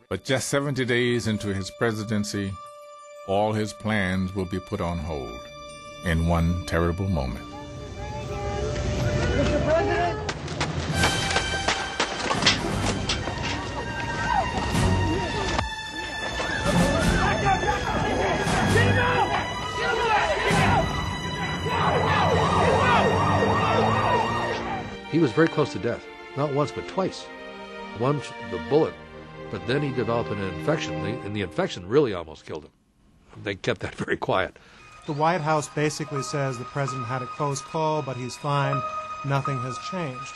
But just 70 days into his presidency, all his plans will be put on hold in one terrible moment. Mr. President! He was very close to death, not once but twice. Once the bullet, but then he developed an infection, and the infection really almost killed him. They kept that very quiet. The White House basically says the president had a close call, but he's fine. Nothing has changed.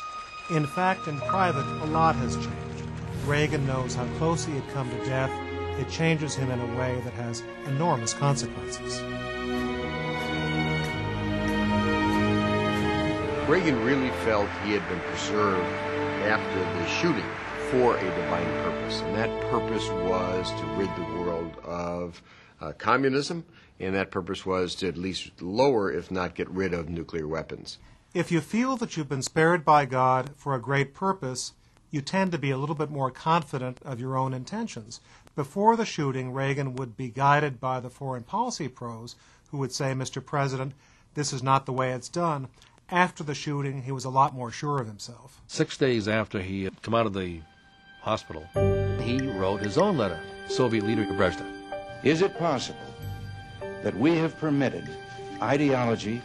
In fact, in private, a lot has changed. Reagan knows how close he had come to death. It changes him in a way that has enormous consequences. Reagan really felt he had been preserved after the shooting for a divine purpose, and that purpose was to rid the world of communism, and that purpose was to at least lower, if not get rid of, nuclear weapons. If you feel that you've been spared by God for a great purpose, you tend to be a little bit more confident of your own intentions. Before the shooting, Reagan would be guided by the foreign policy pros who would say, Mr. President, this is not the way it's done. After the shooting, he was a lot more sure of himself. 6 days after he had come out of the hospital, he wrote his own letter, Soviet leader Brezhnev. Is it possible that we have permitted ideology,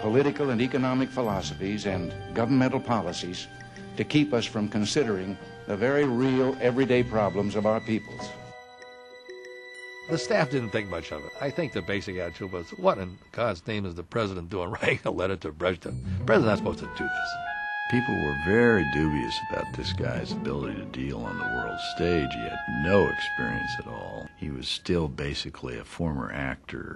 political and economic philosophies, and governmental policies to keep us from considering the very real, everyday problems of our peoples? The staff didn't think much of it. I think the basic attitude was, what in God's name is the president doing writing a letter to Brezhnev? The president's not supposed to do this. People were very dubious about this guy's ability to deal on the world stage. He had no experience at all. He was still basically a former actor.